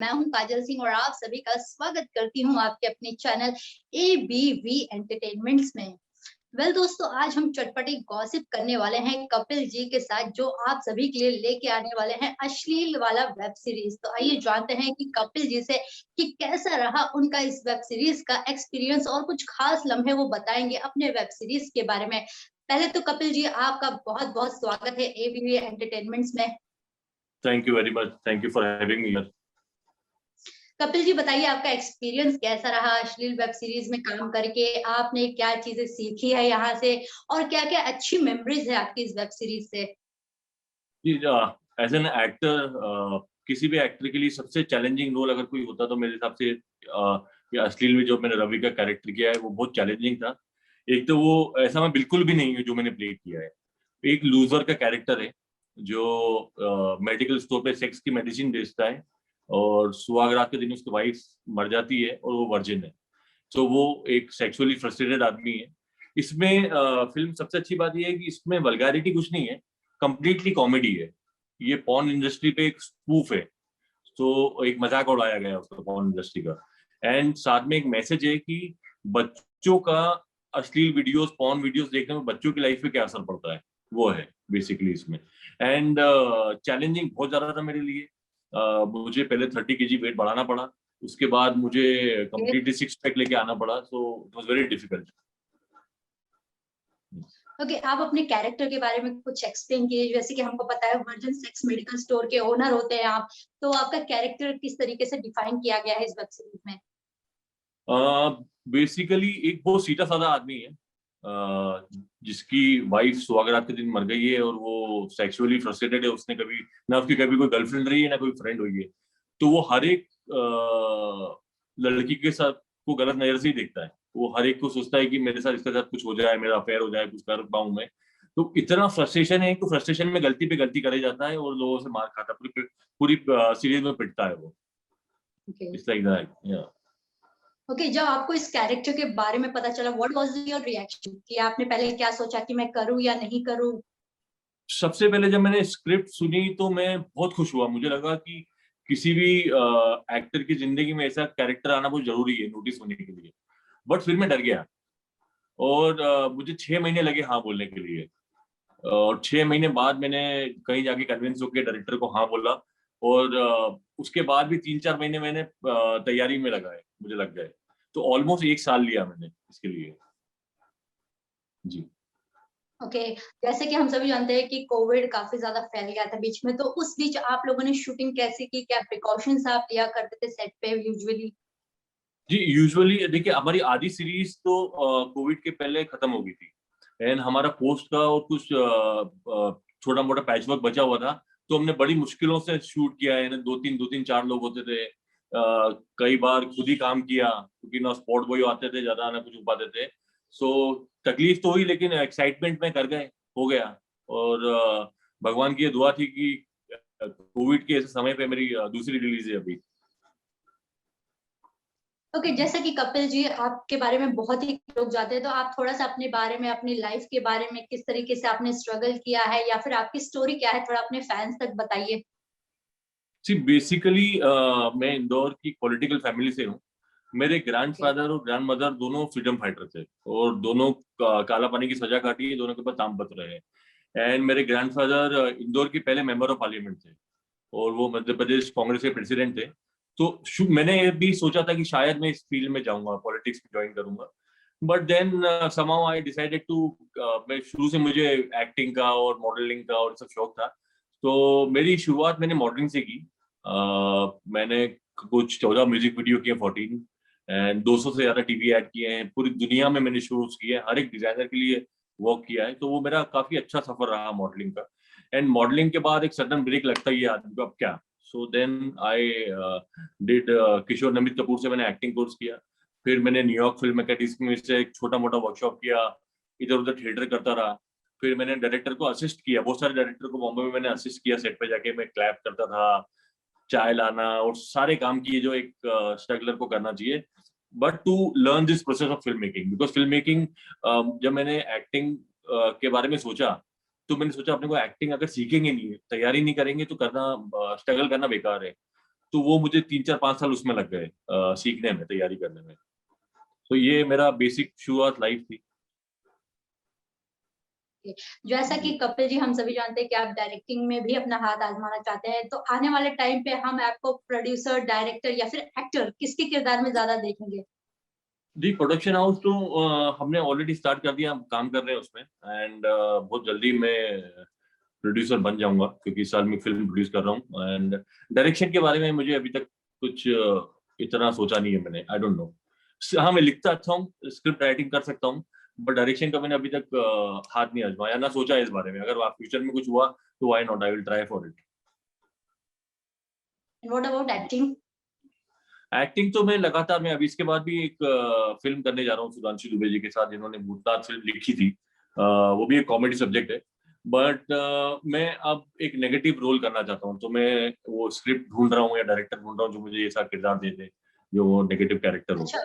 मैं हूं काजल सिंह और आप सभी का स्वागत करती हूं आपके अपने चैनल ABV एंटरटेनमेंट्स में। दोस्तों, आज हम चटपटी गॉसिप करने वाले हैं कपिल जी के साथ, जो आप सभी के लिए लेके आने वाले हैं अश्लील वाला वेब सीरीज। तो आइए जानते हैं कि कपिल जी से कि कैसा रहा उनका इस वेब सीरीज का एक्सपीरियंस और कुछ खास लम्हे वो बताएंगे अपने वेब सीरीज के बारे में। पहले तो कपिल जी, आपका बहुत बहुत स्वागत है ABV एंटरटेनमेंट्स में। Thank you very much. Thank you for having me here. Kapil ji, बताइए आपका एक्सपीरियंस कैसा रहा अश्लील वेब सीरीज में काम करके? आपने क्या चीजें सीखी है यहाँ से और क्या क्या अच्छी मेमोरीज है आपकी इस वेब सीरीज से? जी, एज एन एक्टर, किसी भी एक्टर के लिए सबसे चैलेंजिंग रोल अगर कोई होता तो मेरे हिसाब से ये अश्लील में जो मैंने रवि का कैरेक्टर किया है वो बहुत चैलेंजिंग था। एक तो वो ऐसा मैं बिल्कुल भी नहीं हूँ जो मैंने प्ले किया है। एक लूजर का कैरेक्टर है जो मेडिकल स्टोर पे सेक्स की मेडिसिन बेचता है और सुहाग रात के दिन उसकी वाइफ मर जाती है और वो वर्जिन है। तो वो एक सेक्सुअली फ्रस्ट्रेटेड आदमी है। इसमें फिल्म सबसे अच्छी बात ये है कि इसमें वल्गैरिटी कुछ नहीं है, कंप्लीटली कॉमेडी है। ये पॉर्न इंडस्ट्री पे एक स्पूफ है, तो एक मजाक उड़ाया गया उसका पॉर्न इंडस्ट्री का। एंड साथ में एक मैसेज है कि बच्चों का अश्लील वीडियोस, पॉर्न वीडियोस देखने में बच्चों की लाइफ पे क्या असर पड़ता है, वो है बेसिकली इसमें। एंड चैलेंजिंग बहुत ज्यादा था मेरे लिए। मुझे पहले 30 kg वेट बढ़ाना पड़ा, उसके बाद मुझे कंप्लीटली सिक्स पैक लेके आना पड़ा, so it was very difficult. Okay, आप अपने कैरेक्टर के बारे में कुछ एक्सप्लेन कीजिए। जैसे कि हमको पता है वर्जिन सेक्स मेडिकल स्टोर के ओनर होते हैं आप, तो आपका कैरेक्टर किस तरीके से डिफाइन किया गया है इस वेब सीरीज में? बेसिकली एक बहुत सीधा साधा आदमी है, जिसकी वाइफ सुहागरात के दिन मर गई है और वो सेक्सुअली फ्रस्ट्रेटेड है। उसने कभी ना उसकी कभी कोई गर्लफ्रेंड रही है ना कोई फ्रेंड हुई है। तो वो हर एक लड़की के साथ को गलत नजर से ही देखता है। वो हर एक को सोचता है कि मेरे साथ इसके साथ कुछ हो जाए, मेरा अफेयर हो जाए, कुछ कर पाऊं मैं। तो इतना फ्रस्ट्रेशन है कि फ्रस्ट्रेशन में गलती पे गलती करे जाता है और लोगों से मार खाता है। पूरी पूरी सीरीज में पिटता है वो। ओके इट्स लाइक दैट, या। ओके, जब आपको इस कैरेक्टर के बारे में पता चला, व्हाट वाज योर रिएक्शन? कि आपने पहले क्या सोचा कि मैं करूं या नहीं करूं? सबसे पहले जब मैंने स्क्रिप्ट सुनी तो मैं बहुत खुश हुआ। मुझे लगा कि किसी भी एक्टर की जिंदगी में ऐसा कैरेक्टर आना बहुत जरूरी है नोटिस होने के लिए। बट फिर मैं डर गया और मुझे 6 महीने लगे हाँ बोलने के लिए। और 6 महीने बाद मैंने कहीं जाके कन्विंस होकर डायरेक्टर को हाँ बोला। और उसके बाद भी 3-4 महीने मैंने तैयारी में लगाए, मुझे लग गए। तो ऑलमोस्ट 1 साल लिया मैंने इसके लिए। जी। ओके, जैसे कि हम सभी जानते हैं कि कोविड काफी ज्यादा फैल गया था बीच में, तो उस बीच आप लोगों ने शूटिंग कैसे की? क्या प्रिकॉशंस आप लिया करते थे सेट पे यूजुअली? जी, यूजुअली देखिए हमारी आधी सीरीज तो कोविड के पहले खत्म हो गई थी। एंड हमारा पोस्ट का और कुछ छोटा मोटा पैच वर्क बचा हुआ था। तो हमने बड़ी मुश्किलों से शूट किया है। दो तीन 4 लोग होते थे। कई बार खुद ही काम किया क्योंकि ना स्पॉट बॉय आते थे ज्यादा, ना कुछ हो पाते थे। सो तकलीफ तो हुई लेकिन एक्साइटमेंट में कर गए, हो गया। और भगवान की ये दुआ थी कि कोविड के ऐसे समय पे मेरी दूसरी रिलीज है अभी। ओके, जैसे कि कपिल जी आपके बारे में बहुत ही लोग जानते हैं, तो आप थोड़ा सा अपने बारे में, अपनी लाइफ के बारे में, किस तरीके से आपने स्ट्रगल किया है या फिर आपकी स्टोरी क्या है, थोड़ा अपने फैंस तक बताइए। सी बेसिकली मैं इंदौर की पॉलिटिकल फैमिली से हूँ। मेरे ओके ग्रैंडफादर और ग्रैंडमदर दोनों फ्रीडम फाइटर थे और दोनों काला पानी की सजा काटी है, दोनों के पास तामपत्र है। एंड मेरे ग्रैंडफादर इंदौर के पहले मेंबर ऑफ पार्लियामेंट थे और वो मध्य प्रदेश कांग्रेस के प्रेसिडेंट थे। तो मैंने ये भी सोचा था कि शायद मैं इस फील्ड में जाऊंगा, पॉलिटिक्स में ज्वाइन करूंगा। But then somehow I decided to, मैं शुरू से मुझे एक्टिंग का और मॉडलिंग का और सब शौक था। तो मेरी शुरुआत मैंने मॉडलिंग से की। मैंने कुछ 14 म्यूजिक वीडियो किए, 14। एंड 200 से ज्यादा टीवी ऐड किए हैं। पूरी दुनिया में मैंने शोज किए हैं, हर एक डिजाइनर के लिए वर्क किया है। तो वो मेरा काफी अच्छा सफर रहा मॉडलिंग का। एंड मॉडलिंग के बाद एक सडन ब्रेक लगता ही है आदमी को, अब क्या। सो देन आई डिड किशोर नमित कपूर से मैंने एक्टिंग कोर्स किया। फिर मैंने न्यूयॉर्क फिल्म अकेडमी से एक छोटा मोटा वर्कशॉप किया, इधर उधर थिएटर करता रहा। फिर मैंने डायरेक्टर को असिस्ट किया, बहुत सारे डायरेक्टर को बॉम्बे में मैंने असिस्ट किया। सेट पे जाके मैं क्लैप करता था, चाय लाना और सारे काम किए जो एक स्ट्रगलर को करना चाहिए। But to learn this process of film making, because film making, जब मैंने एक्टिंग के बारे में सोचा तो मैंने सोचा अपने को एक्टिंग अगर सीखेंगे नहीं, तैयारी नहीं करेंगे तो करना, स्ट्रगल करना बेकार है। तो वो मुझे 3-4-5 साल उसमें लग गए सीखने में, तैयारी करने में। तो ये मेरा बेसिक शुरुआत लाइफ थी। जैसा कि कपिल जी हम सभी जानते हैं कि आप डायरेक्टिंग में भी अपना हाथ आजमाना चाहते हैं, तो आने वाले टाइम पे हम आपको प्रोड्यूसर, डायरेक्टर या फिर एक्टर किसके किरदार में ज्यादा देखेंगे? जी, प्रोडक्शन हाउस तो हमने ऑलरेडी स्टार्ट कर दिया, हम काम कर रहे हैं उसमें। एंड बहुत जल्दी मैं प्रोड्यूसर बन जाऊंगा, क्योंकि इस साल मैं फिल्म प्रोड्यूस कर रहा हूँ। एंड डायरेक्शन के बारे में मुझे अभी तक कुछ इतना सोचा नहीं है मैंने, आई डोंट नो। हाँ, मैं लिखता अच्छा हूँ, स्क्रिप्ट राइटिंग कर सकता हूँ, बट डायरेक्शन का मैंने अभी तक हाथ नहीं आजमाया, ना सोचा है इस बारे में। अगर फ्यूचर में कुछ हुआ तो why not, I will try for it. What about acting? Acting तो मैं लगातार, मैं अभी इसके बाद भी एक फिल्म करने जा रहा हूँ सुधांशु दुबे जी के साथ, जिन्होंने भूतनाथ फिल्म लिखी थी। वो भी एक कॉमेडी सब्जेक्ट है, बट मैं अब एक नेगेटिव रोल करना चाहता हूँ। तो मैं वो स्क्रिप्ट ढूंढ रहा हूँ या डायरेक्टर ढूंढ रहा हूँ जो मुझे ऐसा किरदार दे दे जो नेगेटिव कैरेक्टर हो। अच्छा।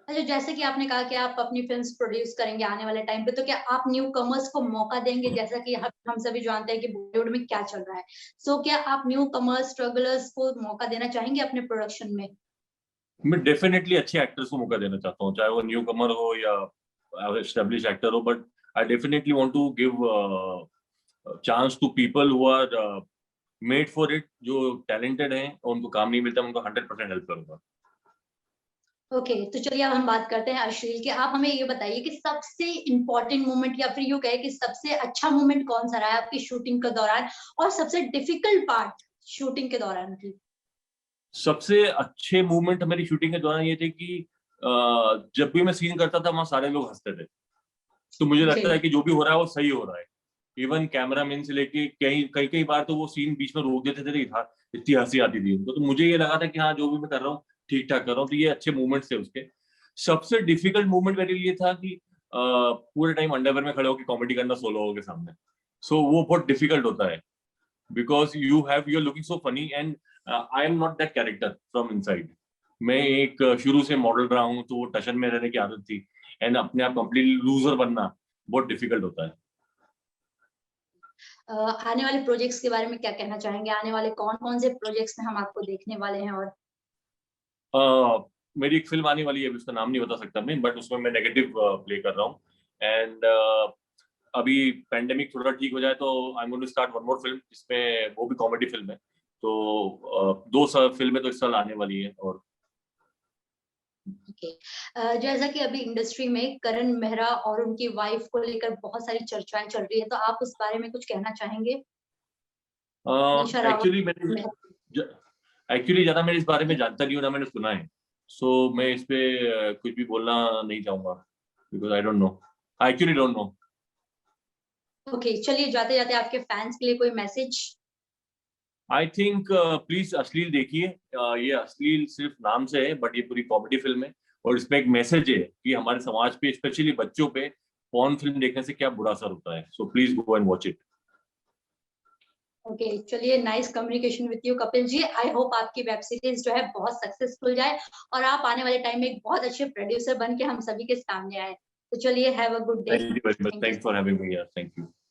अच्छा, जैसे कि आपने कहा कि आप अपनी फिल्म्स प्रोड्यूस करेंगे आने वाले टाइम पे, तो क्या आप न्यू कमर्स को मौका देंगे? जैसा कि हम सभी जानते हैं कि बॉलीवुड में क्या चल रहा है, सो क्या आप न्यू कमर्स, स्ट्रगलर्स को मौका देना चाहेंगे अपने प्रोडक्शन में? मैं डेफिनेटली अच्छे एक्टर्स को मौका देना चाहता हूँ, चाहे वो न्यू कमर हो या एस्टेब्लिश एक्टर हो, but I definitely want to give chance to people who are made for it, जो टैलेंटेड हैं और उनको काम नहीं मिलता, मैं उनको 100% हेल्प करूंगा। ओके, तो चलिए अब हम बात करते हैं अश्लील की। आप हमें ये बताइए कि सबसे इम्पोर्टेंट मोमेंट या फिर यूँ कहें कि सबसे अच्छा मोमेंट कौन-सा रहा है आपकी शूटिंग के दौरान, और सबसे डिफिकल्ट पार्ट शूटिंग के दौरान की? सबसे अच्छे मूवमेंट मेरी शूटिंग के दौरान ये थे कि जब भी मैं सीन करता था वहां सारे लोग हंसते थे। तो मुझे ओके। लगता है कि जो भी हो रहा है वो सही हो रहा है। इवन कैमरामैन से लेके कई कई कई बार तो वो सीन बीच में रोक देते थे, इतनी हंसी आती थी उनको। तो मुझे ये लगा था कि हाँ, जो भी मैं कर रहा हूँ ठीक ठाक कर रहा हूँ। तो ये अच्छे मूवमेंट्स थे उसके। सबसे डिफिकल्ट मूवमेंट मेरे लिए था कि पूरे टाइम अंडरवेयर में खड़े होकर कॉमेडी करना सोलो लोगों के सामने। सो वो बहुत डिफिकल्ट होता है, because you're looking so funny, and I am not that character from inside. मैं एक शुरू से मॉडल रहा हूँ, तो वो टशन में रहने की आदत थी। एंड अपने आप कंप्लीटली लूजर बनना बहुत डिफिकल्ट होता है। आने वाले प्रोजेक्ट्स के बारे में क्या कहना चाहेंगे? आने वाले कौन-कौन से प्रोजेक्ट्स में हम आपको देखने वाले हैं? और मेरी एक फिल्म आने वाली है, अभी उसका नाम नहीं बता सकता मैं, बट उसमें मैं नेगेटिव प्ले कर रहा हूँ। एंड अभी पैंडेमिक थोड़ा ठीक हो जाए तो I am going to start one more film, जिसमें वो भी कॉमेडी फिल्म है। तो दो फिल्में तो इस साल आने वाली है। और ओके, जैसा कि अभी इंडस्ट्री में करण मेहरा और उनकी वाइफ को लेकर बहुत सारी चर्चाएं चल रही है, तो आप उस बारे में कुछ कहना चाहेंगे? निशा रावत एक्चुअली मैंने मेहरा। एक्चुअली ज्यादा मैं इस बारे में जानता नहीं हूँ, ना मैंने सुना है। सो मैं इस पे कुछ भी बोलना नहीं चाहूंगा, because I don't know, I actually don't know. Okay, चलिए जाते-जाते आपके फैंस के लिए कोई मैसेज? आई थिंक प्लीज अश्लील देखिए। ये अश्लील सिर्फ नाम से है, बट ये पूरी कॉमेडी फिल्म है। और इसमें एक मैसेज है कि हमारे समाज पे, स्पेशली बच्चों पे, पॉर्न फिल्म देखने से क्या बुरा असर होता है। So please go and watch it. Okay, चलिए, nice communication with you Kapil ji. I hope आपकी वेब सीरीज जो है बहुत सक्सेसफुल जाए और आप आने वाले टाइम में एक बहुत अच्छे प्रोड्यूसर बन के हम सभी के सामने आए। तो चलिए, have a good day. Thank you very much, thank you. Thanks for having me, thank you.